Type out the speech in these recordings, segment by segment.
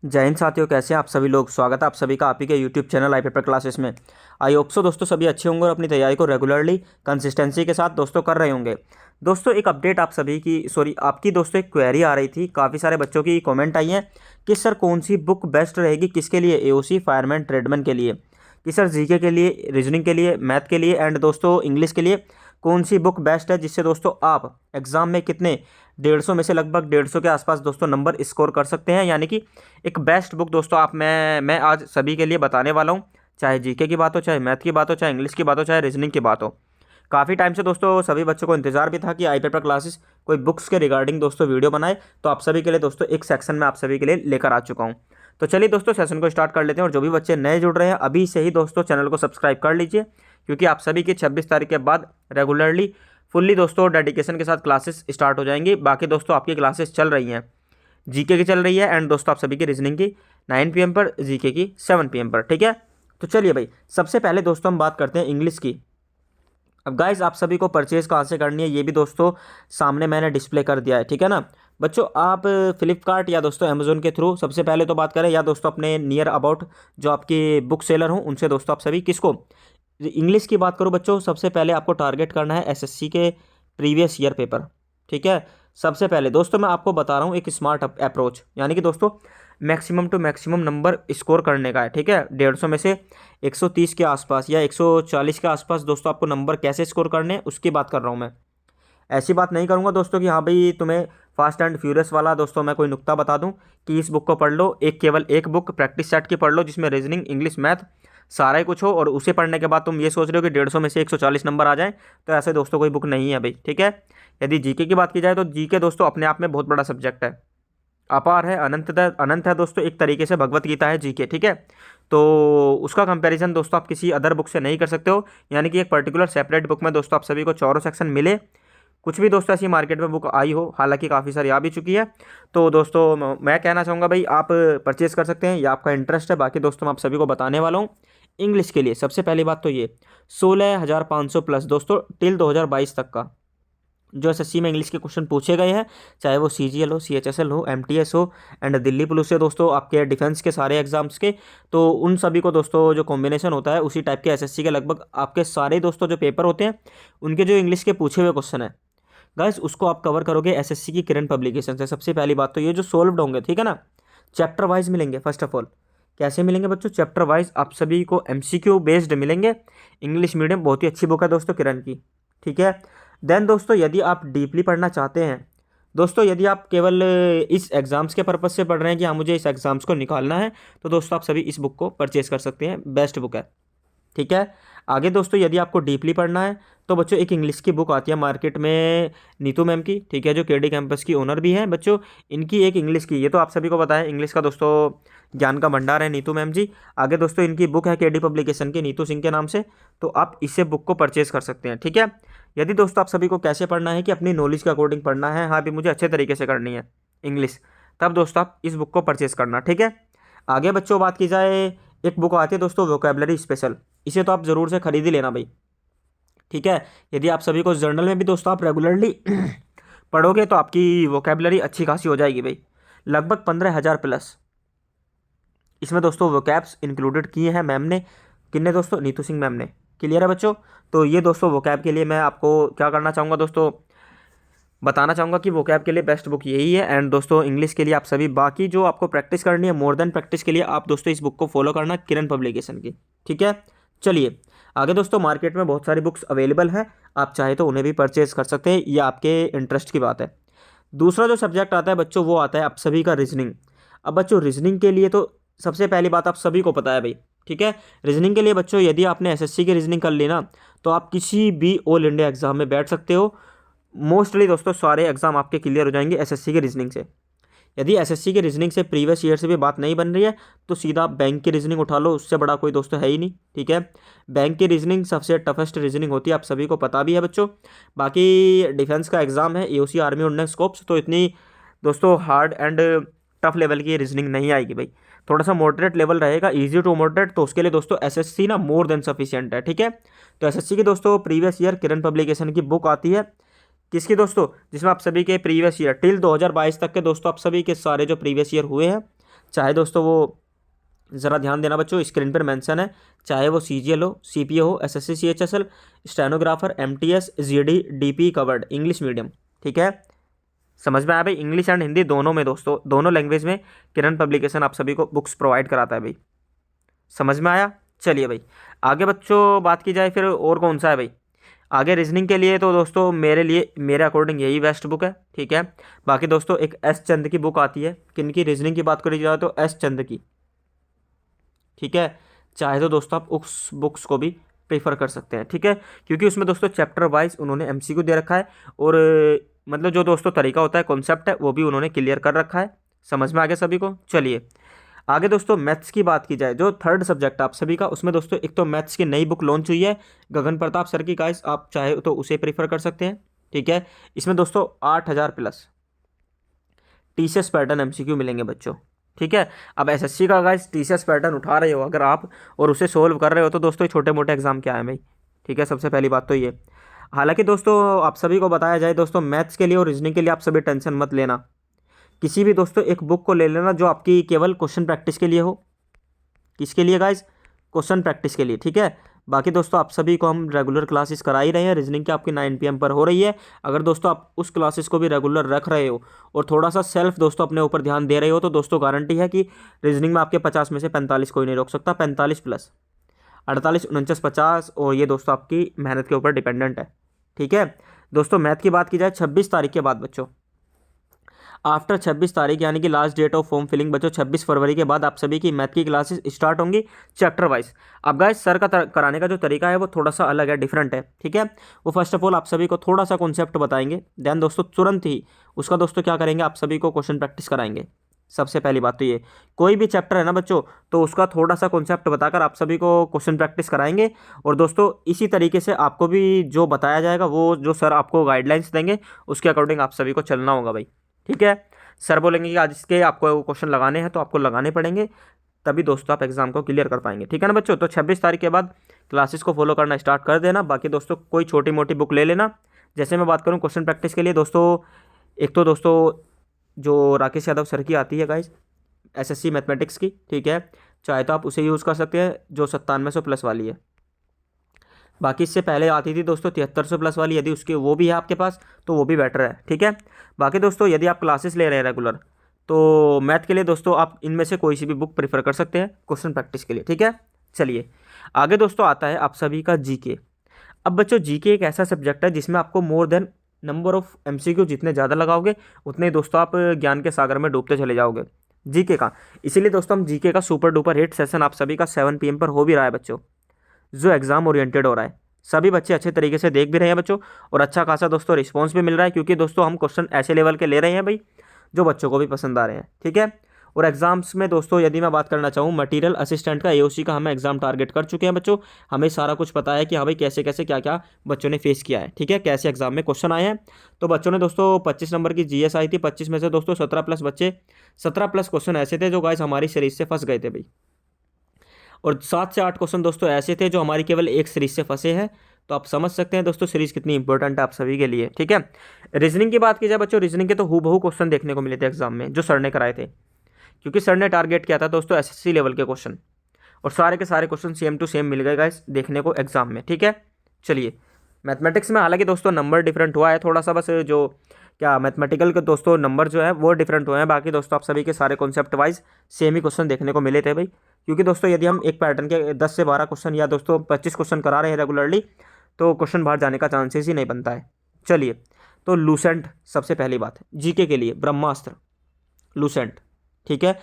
जय हिंद साथियों, कैसे हैं आप सभी लोग। स्वागत है आप सभी का आप ही के YouTube channel I paper classes में। आई होप सो दोस्तों सभी अच्छे होंगे और अपनी तैयारी को रेगुलरली कंसिस्टेंसी के साथ दोस्तों कर रहे होंगे। दोस्तों एक अपडेट आप सभी की आपकी दोस्तों एक क्वेरी आ रही थी, काफ़ी सारे बच्चों की कमेंट आई हैं कि सर कौन सी बुक बेस्ट रहेगी, किसके लिए, एओसी फायरमैन ट्रेडमैन के लिए, कि सर जीके के लिए, रीजनिंग के लिए, मैथ के लिए एंड दोस्तों इंग्लिश के लिए कौन सी बुक बेस्ट है, जिससे दोस्तों आप एग्ज़ाम में कितने 150 में से लगभग 150 के आसपास दोस्तों नंबर स्कोर कर सकते हैं। यानी कि एक बेस्ट बुक दोस्तों मैं आज सभी के लिए बताने वाला हूँ। चाहे जीके की बात हो, चाहे मैथ की बात हो, चाहे इंग्लिश की बात हो, चाहे रीजनिंग की बात हो। काफ़ी टाइम से दोस्तों सभी बच्चों को इंतजार भी था कि आई पेपर क्लासेस कोई बुक्स के रिगार्डिंग दोस्तों वीडियो बनाए, तो आप सभी के लिए दोस्तों एक सेक्शन में आप सभी के लिए लेकर आ चुका हूँ। तो चलिए दोस्तों सेशन को स्टार्ट कर लेते हैं। और जो भी बच्चे नए जुड़ रहे हैं अभी से ही दोस्तों चैनल को सब्सक्राइब कर लीजिए, क्योंकि आप सभी की 26 तारीख के बाद रेगुलरली फुल्ली दोस्तों डेडिकेशन के साथ क्लासेस स्टार्ट हो जाएंगी। बाकी दोस्तों आपकी क्लासेस चल रही हैं, जीके की चल रही है एंड दोस्तों आप सभी की रीजनिंग की 9 PM पर, जीके की 7 PM पर। ठीक है, तो चलिए भाई सबसे पहले दोस्तों हम बात करते हैं इंग्लिश की। अब गाइज आप सभी को परचेज कहाँ से करनी है ये भी दोस्तों सामने मैंने डिस्प्ले कर दिया है। ठीक है ना बच्चों, आप फ्लिपकार्ट या दोस्तों अमेजोन के थ्रू सबसे पहले तो बात करें, या दोस्तों अपने नियर अबाउट जो आपकी बुक सेलर हों उनसे दोस्तों आप सभी किसको, इंग्लिश की बात करो बच्चों, सबसे पहले आपको टारगेट करना है एसएससी के प्रीवियस ईयर पेपर। ठीक है, सबसे पहले दोस्तों मैं आपको बता रहा हूँ एक स्मार्ट अप्रोच, यानी कि दोस्तों maximum to maximum number score करने का है। ठीक है, 150 में से 130 के आसपास या 140 के आसपास दोस्तों आपको नंबर कैसे स्कोर करने हैं उसकी बात कर रहा हूँ मैं। ऐसी बात नहीं करूँगा दोस्तों कि हाँ भाई तुम्हें फास्ट एंड फ्यूरियस वाला दोस्तों मैं कोई नुक्ता बता दूं कि इस बुक को पढ़ लो, केवल एक बुक प्रैक्टिस सेट की पढ़ लो जिसमें रीजनिंग, इंग्लिश, मैथ सारा ही कुछ हो, और उसे पढ़ने के बाद तुम ये सोच रहे हो कि 150 में से 140 नंबर आ जाएं, तो ऐसे दोस्तों कोई बुक नहीं है भाई। ठीक है, यदि जीके की बात की जाए तो जीके दोस्तों अपने आप में बहुत बड़ा सब्जेक्ट है, अपार है, अनंत है दोस्तों, एक तरीके से भगवत गीता है जीके। ठीक है, तो उसका कंपैरिजन दोस्तों आप किसी अदर बुक से नहीं कर सकते हो। यानी कि एक पर्टिकुलर सेपरेट बुक में दोस्तों आप सभी को चारों सेक्शन मिले, कुछ भी दोस्तों ऐसी मार्केट में बुक आई हो, हालांकि काफ़ी सारी आ भी चुकी है, तो दोस्तों मैं कहना चाहूँगा भाई आप परचेज़ कर सकते हैं या आपका इंटरेस्ट है। बाकी दोस्तों मैं आप सभी को बताने वाला हूँ इंग्लिश के लिए। सबसे पहली बात तो ये 16,500 प्लस दोस्तों टिल 2022 तक का जो एसएससी में इंग्लिश के क्वेश्चन पूछे गए हैं, चाहे वो सीजीएल हो, सीएचएसएल हो, एमटीएस हो एंड दिल्ली पुलिस से दोस्तों आपके डिफेंस के सारे एग्जाम्स के, तो उन सभी को दोस्तों जो कॉम्बिनेशन होता है उसी टाइप के एसएससी के लगभग आपके सारे दोस्तों जो पेपर होते हैं उनके जो इंग्लिश के पूछे हुए क्वेश्चन है गाइस, उसको आप कवर करोगे एसएससी की करंट पब्लिकेशन से। सबसे पहली बात तो ये जो सोल्व्ड होंगे, ठीक है ना, चैप्टर वाइज मिलेंगे। फर्स्ट ऑफ ऑल कैसे मिलेंगे बच्चों, चैप्टर वाइज आप सभी को एमसीक्यू बेस्ड मिलेंगे। इंग्लिश मीडियम बहुत ही अच्छी बुक है दोस्तों किरण की। ठीक है, देन दोस्तों यदि आप डीपली पढ़ना चाहते हैं, दोस्तों यदि आप केवल इस एग्ज़ाम्स के पर्पज़ से पढ़ रहे हैं कि हाँ मुझे इस एग्ज़ाम्स को निकालना है, तो दोस्तों आप सभी इस बुक को परचेज़ कर सकते हैं, बेस्ट बुक है। ठीक है, आगे दोस्तों यदि आपको डीपली पढ़ना है तो बच्चों एक इंग्लिश की बुक आती है मार्केट में नीतू मैम की। ठीक है, जो केडी कैंपस की ओनर भी हैं बच्चों, इनकी एक इंग्लिश की, ये तो आप सभी को पता है इंग्लिश का दोस्तों ज्ञान का भंडार है नीतू मैम जी। आगे दोस्तों इनकी बुक है केडी पब्लिकेशन की, नीतू सिंह के नाम से, तो आप इसे बुक को परचेज़ कर सकते हैं। ठीक है, यदि दोस्तों आप सभी को कैसे पढ़ना है कि अपनी नॉलेज के अकॉर्डिंग पढ़ना है, हाँ भी मुझे अच्छे तरीके से करनी है इंग्लिश, तब दोस्तों आप इस बुक को परचेज़ करना। ठीक है, आगे बच्चों बात की जाए, एक बुक आती है दोस्तों वोकेबलरी स्पेशल, इसे तो आप ज़रूर से खरीद ही लेना भाई। ठीक है, यदि आप सभी को जर्नल में भी दोस्तों आप रेगुलरली पढ़ोगे तो आपकी वोकेबलरी अच्छी खासी हो जाएगी भाई, लगभग 15,000 प्लस इसमें दोस्तों वोकैब्स इंक्लूडेड किए हैं मैम ने। किन्ने दोस्तों, नीतू सिंह मैम ने। क्लियर है बच्चों, तो ये दोस्तों वोकैब के लिए मैं आपको क्या करना चाहूँगा दोस्तों, बताना चाहूँगा कि वोकैब के लिए बेस्ट बुक यही है। एंड दोस्तों इंग्लिश के लिए आप सभी बाकी जो आपको प्रैक्टिस करनी है, मोर देन प्रैक्टिस के लिए आप दोस्तों इस बुक को फॉलो करना, किरण पब्लिकेशन की। ठीक है, चलिए आगे दोस्तों मार्केट में बहुत सारी बुक्स अवेलेबल हैं, आप चाहे तो उन्हें भी परचेज कर सकते हैं, ये आपके इंटरेस्ट की बात है। दूसरा जो सब्जेक्ट आता है बच्चों वो आता है आप सभी का रीजनिंग। अब बच्चों रीजनिंग के लिए तो सबसे पहली बात आप सभी को पता है भाई। ठीक है, रीजनिंग के लिए बच्चों यदि आपने एसएससी की रीजनिंग कर ली ना, तो आप किसी भी ऑल इंडिया एग्जाम में बैठ सकते हो। मोस्टली दोस्तों सारे एग्जाम आपके क्लियर हो जाएंगे एसएससी की रीजनिंग से। यदि एसएससी की रीजनिंग से प्रीवियस ईयर से भी बात नहीं बन रही है तो सीधा बैंक की रीजनिंग उठा लो, उससे बड़ा कोई दोस्तों है ही नहीं। ठीक है, बैंक की रीजनिंग सबसे टफेस्ट रीजनिंग होती है, आप सभी को पता भी है बच्चों। बाकी डिफेंस का एग्जाम है एओसी आर्मी ऑर्डिनेंस स्कोप्स, तो इतनी दोस्तों हार्ड एंड टफ लेवल की रीजनिंग नहीं आएगी भाई, थोड़ा सा मॉडरेट लेवल रहेगा, इजी टू मॉडरेट, तो उसके लिए दोस्तों एसएससी ना मोर देन सफिशिएंट है। ठीक है, तो एसएससी की दोस्तों प्रीवियस ईयर किरण पब्लिकेशन की बुक आती है, किसकी दोस्तों, जिसमें आप सभी के प्रीवियस ईयर टिल 2022 तक के दोस्तों आप सभी के सारे जो प्रीवियस ईयर हुए हैं चाहे दोस्तों वो ज़रा ध्यान देना बच्चों, स्क्रीन पर मेंशन है, चाहे वो CGL हो, CPO हो, SSC CHSL, stenographer, MTS, GD, DP covered, English medium. ठीक है, समझ में आया भाई? इंग्लिश एंड हिंदी दोनों में दोस्तों, दोनों लैंग्वेज में किरण पब्लिकेशन आप सभी को बुक्स प्रोवाइड कराता है भाई। समझ में आया? चलिए भाई, आगे बच्चों बात की जाए फिर और कौन सा है भाई। आगे रीजनिंग के लिए तो दोस्तों मेरे लिए, मेरे अकॉर्डिंग यही बेस्ट बुक है। ठीक है, बाकी दोस्तों एक एस चंद की बुक आती है, किन की रीजनिंग की बात करी जाए तो एस चंद की। ठीक है, चाहे तो दोस्तों आप उस बुक्स को भी प्रेफर कर सकते हैं। ठीक है, क्योंकि उसमें दोस्तों चैप्टर वाइज उन्होंने MCQ दे रखा है, और मतलब जो दोस्तों तरीका होता है, कॉन्सेप्ट है, वो भी उन्होंने क्लियर कर रखा है। समझ में आ गया सभी को? चलिए आगे दोस्तों मैथ्स की बात की जाए, जो थर्ड सब्जेक्ट आप सभी का, उसमें दोस्तों एक तो मैथ्स की नई बुक लॉन्च हुई है गगन प्रताप सर की, गाइस आप चाहे तो उसे प्रेफर कर सकते हैं। ठीक है, इसमें दोस्तों 8,000 प्लस TCS पैटर्न MCQ मिलेंगे बच्चों। ठीक है, अब SSC का गाइस TCS पैटर्न उठा रहे हो अगर आप और उसे सोल्व कर रहे हो तो दोस्तों ये छोटे मोटे एग्जाम क्या है भाई। ठीक है, सबसे पहली बात तो ये। हालांकि दोस्तों आप सभी को बताया जाए दोस्तों, मैथ्स के लिए और रीजनिंग के लिए आप सभी टेंशन मत लेना, किसी भी दोस्तों एक बुक को ले लेना जो आपकी केवल क्वेश्चन प्रैक्टिस के लिए हो। किसके लिए गाइज? क्वेश्चन प्रैक्टिस के लिए। ठीक है, बाकी दोस्तों आप सभी को हम रेगुलर क्लासेस करा ही रहे हैं, रीजनिंग की आपकी 9 PM पर हो रही है। अगर दोस्तों आप उस क्लासेस को भी रेगुलर रख रहे हो और थोड़ा सा सेल्फ दोस्तों अपने ऊपर ध्यान दे रहे हो, तो दोस्तों गारंटी है कि रीजनिंग में आपके 50 में से 45 कोई नहीं रोक सकता। 45 प्लस 48, 49, 50, और ये दोस्तों आपकी मेहनत के ऊपर डिपेंडेंट है। ठीक है दोस्तों, मैथ की बात की जाए 26 तारीख के बाद बच्चों, आफ्टर 26 तारीख यानी कि last date of form filling बच्चों, 26 फरवरी के बाद आप सभी की मैथ की क्लासेस स्टार्ट होंगी चैप्टर वाइज। अब गाइस सर का कराने का जो तरीका है वो थोड़ा सा अलग है, डिफरेंट है। ठीक है, वो फर्स्ट ऑफ ऑल आप सभी को थोड़ा सा कॉन्सेप्ट बताएंगे, देन दोस्तों तुरंत ही उसका दोस्तों क्या करेंगे, आप सभी को क्वेश्चन प्रैक्टिस कराएंगे। सबसे पहली बात तो ये, कोई भी चैप्टर है ना बच्चों, तो उसका थोड़ा सा कॉन्सेप्ट बताकर आप सभी को क्वेश्चन प्रैक्टिस कराएंगे। और दोस्तों इसी तरीके से आपको भी जो बताया जाएगा, वो जो सर आपको गाइडलाइंस देंगे उसके अकॉर्डिंग आप सभी को चलना होगा भाई। ठीक है, सर बोलेंगे कि आज इसके आपको क्वेश्चन लगाने हैं तो आपको लगाने पड़ेंगे, तभी दोस्तों आप एग्जाम को क्लियर कर पाएंगे। ठीक है ना बच्चों, तो 26 तारीख के बाद क्लासेस को फॉलो करना स्टार्ट कर देना। बाकी दोस्तों कोई छोटी मोटी बुक ले लेना। जैसे मैं बात करूँ क्वेश्चन प्रैक्टिस के लिए दोस्तों, एक तो दोस्तों जो राकेश यादव सर की आती है गाइज, SSC मैथमेटिक्स की। ठीक है, चाहे तो आप उसे यूज़ कर सकते हैं जो 9700 प्लस वाली है। बाकी इससे पहले आती थी दोस्तों 7300 प्लस वाली, यदि उसके वो भी है आपके पास तो वो भी बेटर है। ठीक है, बाकी दोस्तों यदि आप क्लासेस ले रहे हैं रेगुलर, तो मैथ के लिए दोस्तों आप इनमें से कोई सी भी बुक प्रेफर कर सकते हैं क्वेश्चन प्रैक्टिस के लिए। ठीक है, चलिए आगे दोस्तों आता है आप सभी का GK। अब बच्चों GK एक ऐसा सब्जेक्ट है जिसमें आपको more than number of MCQ जितने ज़्यादा लगाओगे उतने दोस्तों आप ज्ञान के सागर में डूबते चले जाओगे GK का। इसीलिए दोस्तों हम GK का सुपर डुपर हिट सेशन आप सभी का 7 PM पर हो भी रहा है बच्चों, जो एग्जाम ओरिएंटेड हो रहा है। सभी बच्चे अच्छे तरीके से देख भी रहे हैं बच्चों, और अच्छा खासा दोस्तों रिस्पांस भी मिल रहा है, क्योंकि दोस्तों हम क्वेश्चन ऐसे लेवल के ले रहे हैं भाई जो बच्चों को भी पसंद आ रहे हैं। ठीक है, और एग्जाम्स में दोस्तों यदि मैं बात करना चाहूँ, मटेरियल असिस्टेंट का AOC का हमें एग्जाम टारगेट कर चुके हैं बच्चों। हमें सारा कुछ पता है कि हाँ भाई कैसे कैसे क्या क्या बच्चों ने फेस किया है। ठीक है, कैसे एग्जाम में क्वेश्चन आए हैं। तो बच्चों ने दोस्तों 25 नंबर की GS आई थी, 25 में से दोस्तों 17 प्लस बच्चे, 17 प्लस क्वेश्चन ऐसे थे जो गाइस हमारी सीरीज से फंस गए थे भाई, और 7 से 8 क्वेश्चन दोस्तों ऐसे थे जो हमारी केवल एक सीरीज से फंसे हैं। तो आप समझ सकते हैं दोस्तों सीरीज कितनी इंपॉर्टेंट है आप सभी के लिए। ठीक है, रीजनिंग की बात की जाए बच्चों, रीजनिंग के तो हूबहू क्वेश्चन देखने को मिले थे एग्जाम में जो सर ने कराए थे, क्योंकि सर ने टारगेट किया था दोस्तों SSC लेवल के क्वेश्चन, और सारे के सारे क्वेश्चन सेम टू सेम मिल गए गाइस देखने को एग्जाम में। ठीक है, चलिए मैथमेटिक्स में हालांकि दोस्तों नंबर डिफरेंट हुआ है थोड़ा सा, बस जो क्या मैथमेटिकल के दोस्तों नंबर जो है वो डिफरेंट हुए हैं, बाकी दोस्तों आप सभी के सारे कॉन्सेप्ट वाइज सेम ही क्वेश्चन देखने को मिले थे भाई। क्योंकि दोस्तों यदि हम एक पैटर्न के 10 से 12 क्वेश्चन या दोस्तों 25 क्वेश्चन करा रहे हैं रेगुलरली, तो क्वेश्चन बाहर जाने का चांसेस ही नहीं बनता है। चलिए, तो लूसेंट सबसे पहली बात GK के लिए, ब्रह्मास्त्र लूसेंट। ठीक है,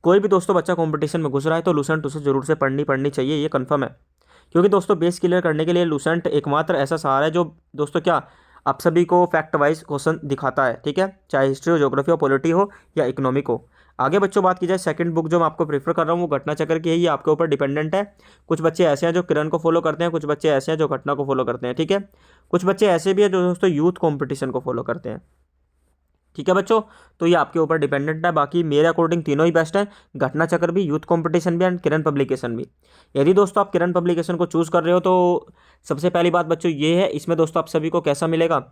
कोई भी दोस्तों बच्चा कंपटीशन में घुस रहा है तो लूसेंट उसे जरूर से पढ़नी चाहिए, ये कंफर्म है। क्योंकि दोस्तों बेस क्लियर करने के लिए लूसेंट एकमात्र ऐसा सहारा है जो दोस्तों क्या आप सभी को फैक्ट वाइज क्वेश्चन दिखाता है। ठीक है, चाहे हिस्ट्री हो, ज्योग्राफी हो, पॉलिटी हो या इकोनॉमिक हो। आगे बच्चों बात की जाए, सेकंड बुक जो मैं आपको प्रेफर कर रहा हूँ वो घटना चक्र की है, ये आपके ऊपर डिपेंडेंट है। कुछ बच्चे ऐसे हैं जो किरण को फॉलो करते हैं, कुछ बच्चे ऐसे हैं जो घटना को फॉलो करते हैं। ठीक है, कुछ बच्चे ऐसे भी हैं जो दोस्तों यूथ कॉम्पिटिशन को फॉलो करते हैं। ठीक है बच्चों, तो ये आपके ऊपर डिपेंडेंट है। बाकी मेरे अकॉर्डिंग तीनों ही बेस्ट है, घटना चक्र भी, यूथ कंपटीशन भी एंड किरण पब्लिकेशन भी। यदि दोस्तों आप किरण पब्लिकेशन को चूज़ कर रहे हो तो सबसे पहली बात बच्चों ये है, इसमें दोस्तों आप सभी को कैसा मिलेगा,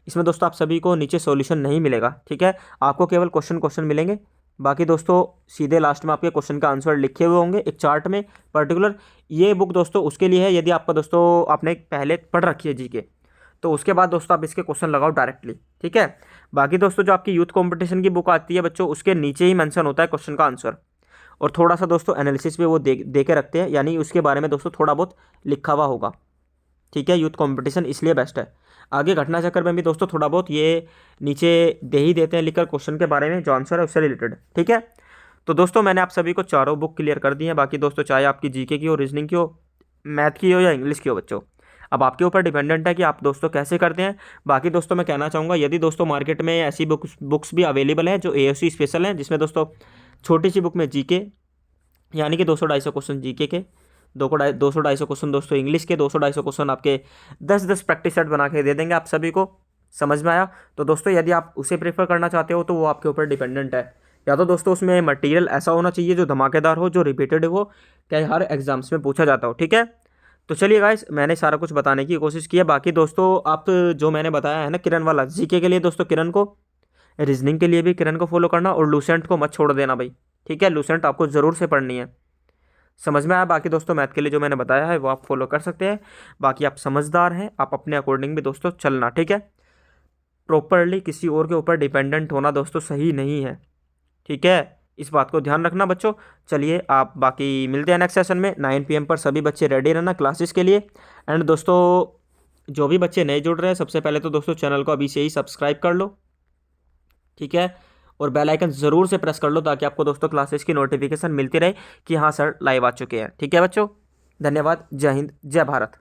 इसमें दोस्तों आप सभी को नीचे सॉल्यूशन नहीं मिलेगा। ठीक है, आपको केवल क्वेश्चन मिलेंगे, बाकी दोस्तों सीधे लास्ट में आपके क्वेश्चन का आंसर लिखे हुए होंगे एक चार्ट में पर्टिकुलर। ये बुक दोस्तों उसके लिए है यदि आपका दोस्तों आपने पहले पढ़ रखी है जीके, तो उसके बाद दोस्तों आप इसके क्वेश्चन लगाओ डायरेक्टली, ठीक है। बाकी दोस्तों जो आपकी यूथ कंपटीशन की बुक आती है बच्चों, उसके नीचे ही मेंशन होता है क्वेश्चन का आंसर, और थोड़ा सा दोस्तों एनालिसिस भी वो दे के रखते हैं, यानी उसके बारे में दोस्तों थोड़ा बहुत लिखा हुआ होगा, ठीक है। यूथ कंपटीशन इसलिए बेस्ट है। आगे घटना चक्कर में भी दोस्तों थोड़ा बहुत ये नीचे दे ही देते हैं लिखकर क्वेश्चन के बारे में जो आंसर है उससे रिलेटेड, ठीक है। तो दोस्तों मैंने आप सभी को चारों बुक क्लियर कर दी हैं। बाकी दोस्तों चाहे आपकी जीके की हो, रीजनिंग की हो, मैथ की हो या इंग्लिश की हो बच्चों, अब आपके ऊपर डिपेंडेंट है कि आप दोस्तों कैसे करते हैं। बाकी दोस्तों मैं कहना चाहूँगा यदि दोस्तों मार्केट में ऐसी बुक्स भी अवेलेबल हैं जो AOC स्पेशल हैं, जिसमें दोस्तों छोटी सी बुक में जीके यानी कि 200-250 क्वेश्चन जीके के, 200-250 क्वेश्चन दोस्तों इंग्लिश के, 200-250 क्वेश्चन आपके 10-10 प्रैक्टिस सेट बना के दे देंगे आप सभी को। समझ में आया? तो दोस्तों यदि आप उसे प्रेफर करना चाहते हो तो वो आपके ऊपर डिपेंडेंट है। या तो दोस्तों उसमें मटेरियल ऐसा होना चाहिए जो धमाकेदार हो, जो रिपीटेड हो, क्या हर एग्जाम्स में पूछा जाता हो, ठीक है। तो चलिए गाइस, मैंने सारा कुछ बताने की कोशिश की है। बाकी दोस्तों आप जो मैंने बताया है ना किरण वाला, जीके के लिए दोस्तों किरण को, रीजनिंग के लिए भी किरण को फॉलो करना, और लूसेंट को मत छोड़ देना भाई, ठीक है। लूसेंट आपको ज़रूर से पढ़नी है। समझ में आया? बाकी दोस्तों मैथ के लिए जो मैंने बताया है वो आप फॉलो कर सकते हैं। बाकी आप समझदार हैं, आप अपने अकॉर्डिंग भी दोस्तों चलना, ठीक है। प्रॉपरली किसी और के ऊपर डिपेंडेंट होना दोस्तों सही नहीं है, ठीक है। इस बात को ध्यान रखना बच्चों। चलिए आप बाकी मिलते हैं नेक्स्ट सेशन में 9 PM पर। सभी बच्चे रेडी रहना क्लासेस के लिए। एंड दोस्तों जो भी बच्चे नए जुड़ रहे हैं, सबसे पहले तो दोस्तों चैनल को अभी से ही सब्सक्राइब कर लो, ठीक है। और बेल आइकन ज़रूर से प्रेस कर लो ताकि आपको दोस्तों क्लासेस की नोटिफिकेशन मिलती रहे कि हाँ सर लाइव आ चुके हैं, ठीक है बच्चों। धन्यवाद। जय हिंद, जय भारत।